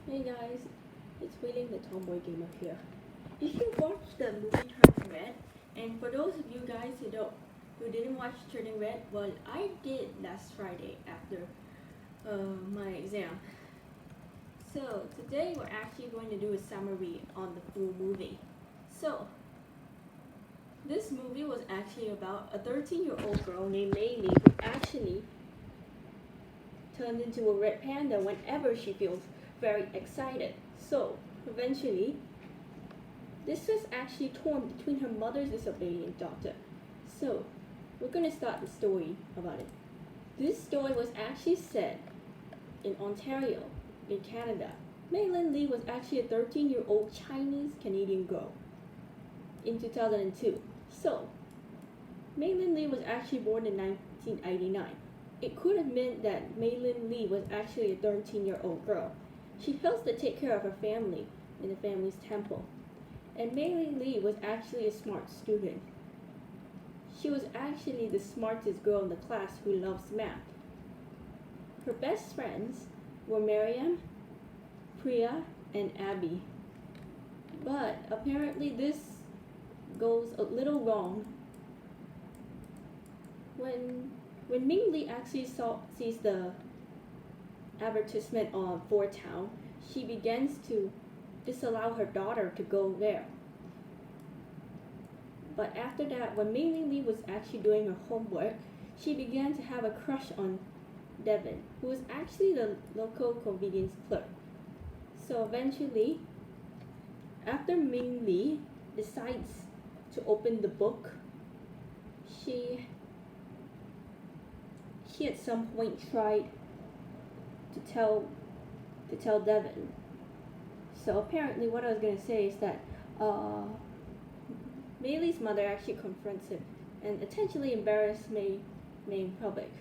Hey guys, it's William the Tomboy Gamer here. If you watched the movie Turning Red, and for those of you guys who didn't watch Turning Red, well, I did last Friday after my exam. So today we're actually going to do a summary on the full movie. So this movie was actually about a 13-year-old girl named Maylee who actually turns into a red panda whenever she feels very excited. So eventually, this was actually torn between her mother's disobedient daughter. So we're gonna start the story about it. This story was actually set in Ontario, in Canada. Maylin Lee was actually a 13-year-old Chinese Canadian girl in 2002. So Maylin Lee was actually born in 1989. It could have meant that Maylin Lee was actually a 13-year-old girl. She helps to take care of her family in the family's temple. And Maylin Lee was actually a smart student. She was actually the smartest girl in the class who loves math. Her best friends were Miriam, Priya, and Abby. But apparently this goes a little wrong when Ming Lee actually sees the advertisement on Fort Town, she begins to disallow her daughter to go there. But after that, when Ming Lee was actually doing her homework, she began to have a crush on Devin, who was actually the local convenience clerk. So eventually, after Ming Lee decides to open the book, she at some point tried to tell Devin. So apparently, what I was gonna say is that Maylee's mother actually confronts him and intentionally embarrassed May in public,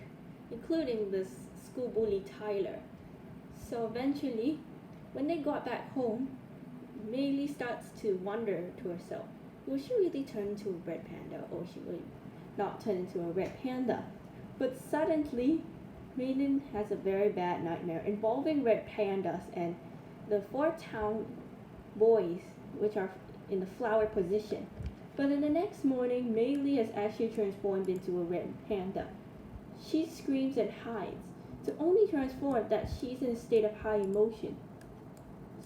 including this school bully Tyler. So eventually, when they got back home, Maylee starts to wonder to herself, will she really turn into a red panda or she will not turn into a red panda? But suddenly, Maylin has a very bad nightmare involving red pandas and the Fort Town boys, which are in the flower position. But in the next morning, Maylee has actually transformed into a red panda. She screams and hides, to only transform that she's in a state of high emotion.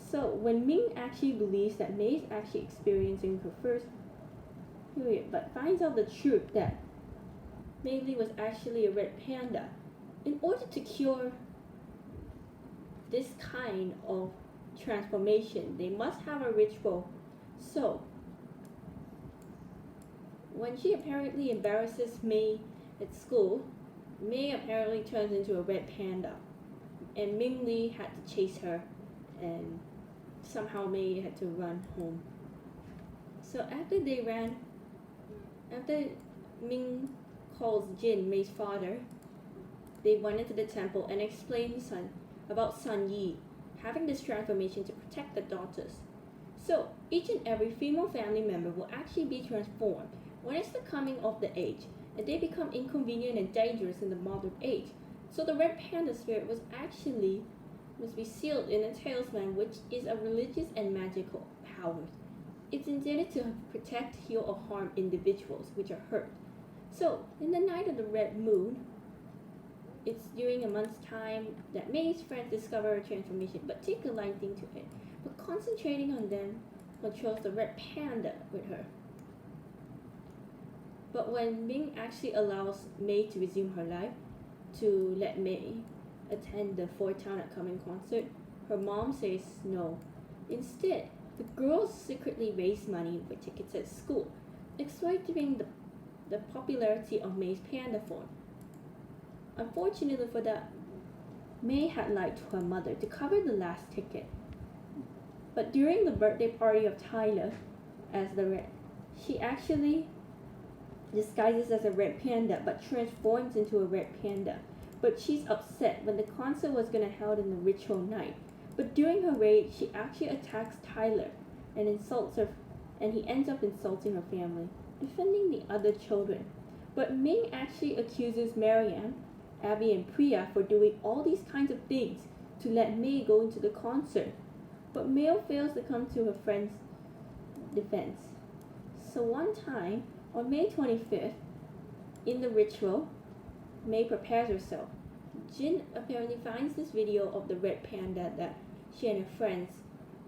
So when Ming actually believes that May is actually experiencing her first period, but finds out the truth that Maylee was actually a red panda, in order to cure this kind of transformation, they must have a ritual. So when she apparently embarrasses May at school, May apparently turns into a red panda, and Ming Lee had to chase her, and somehow May had to run home. So after Ming calls Jin, May's father, they went into the temple and explained about Sun Yi having this transformation to protect the daughters. So each and every female family member will actually be transformed when it's the coming of the age, and they become inconvenient and dangerous in the modern age. So the red panda spirit must be sealed in a talisman, which is a religious and magical power. It's intended to protect, heal, or harm individuals which are hurt. So in the night of the red moon, it's during a month's time that May's friends discover her transformation, but take a liking to it. But concentrating on them controls the red panda with her. But when Ming actually allows May to resume her life, to let May attend the Fort Town upcoming concert, her mom says no. Instead, the girls secretly raise money for tickets at school, exploiting the popularity of May's panda form. Unfortunately for that, May had lied to her mother to cover the last ticket. But during the birthday party of Tyler, as the red, she actually disguises as a red panda but transforms into a red panda. But she's upset when the concert was gonna held in the ritual night. But during her raid, she actually attacks Tyler and insults her, and he ends up insulting her family, defending the other children. But Ming actually accuses Marianne, Abby, and Priya for doing all these kinds of things to let May go into the concert. but Mei fails to come to her friend's defense. So one time, on May 25th, in the ritual, Mei prepares herself. Jin apparently finds this video of the red panda that she and her friends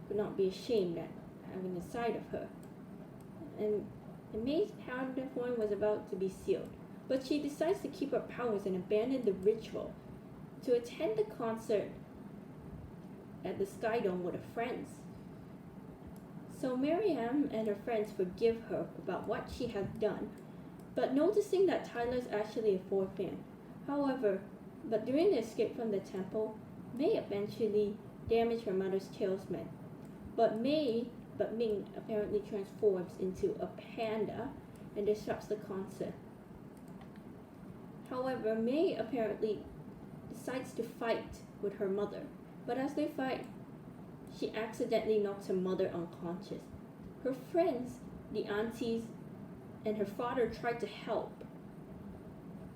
could not be ashamed at having inside of her. And Mei's panda form was about to be sealed, but she decides to keep her powers and abandon the ritual to attend the concert at the Sky Dome with her friends. So Miriam and her friends forgive her about what she has done, but noticing that Tyler's actually a fourth fan. However, but during the escape from the temple, Mei eventually damaged her mother's talisman. But Ming apparently transforms into a panda and disrupts the concert. However, Mei apparently decides to fight with her mother, but as they fight, she accidentally knocks her mother unconscious. Her friends, the aunties, and her father try to help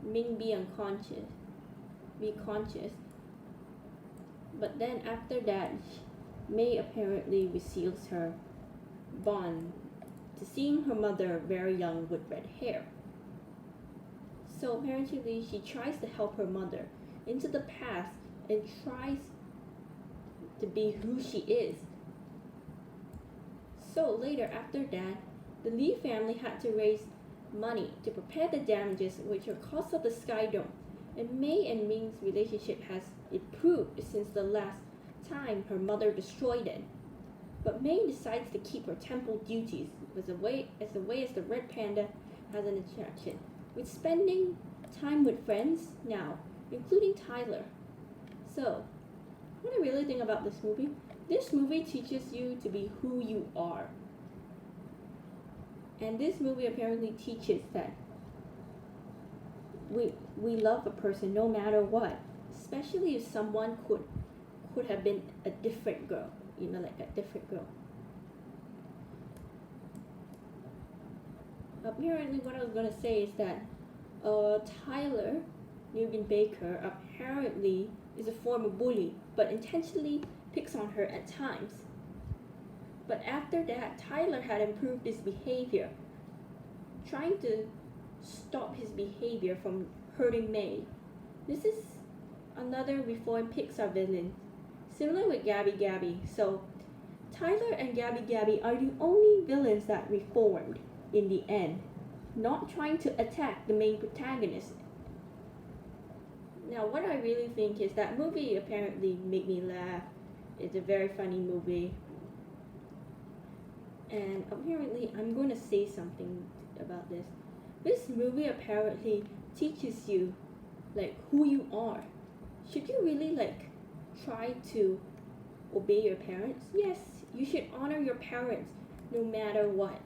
Ming be conscious. But then after that, Mei apparently reseals her bond to seeing her mother very young with red hair. So apparently she tries to help her mother into the past and tries to be who she is. So later after that, the Lee family had to raise money to prepare the damages which are caused of the Sky Dome, and Mei and Ming's relationship has improved since the last time her mother destroyed it. But Mei decides to keep her temple duties as the way as the red panda has an attraction, with spending time with friends now, including Tyler. So, what I really think about this movie teaches you to be who you are. And this movie apparently teaches that we love a person no matter what, especially if someone could have been a different girl, like a different girl. Apparently, what I was gonna say is that Tyler Nugent Baker apparently is a former bully, but intentionally picks on her at times. But after that, Tyler had improved his behavior, trying to stop his behavior from hurting Mei. This is another reformed Pixar villain, similar with Gabby Gabby. So Tyler and Gabby Gabby are the only villains that reformed in the end, not trying to attack the main protagonist. Now, what I really think is that movie apparently made me laugh. It's a very funny movie. And apparently, I'm going to say something about this. This movie apparently teaches you, like, who you are. Should you really, like, try to obey your parents? Yes, you should honor your parents no matter what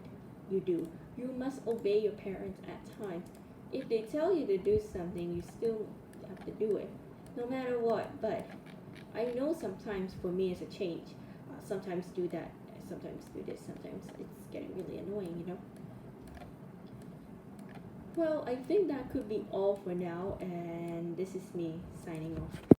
you do. You must obey your parents at times. If they tell you to do something, you still have to do it, no matter what. But I know sometimes for me it's a change. Sometimes do that, sometimes do this, sometimes it's getting really annoying. Well, I think that could be all for now, and this is me signing off.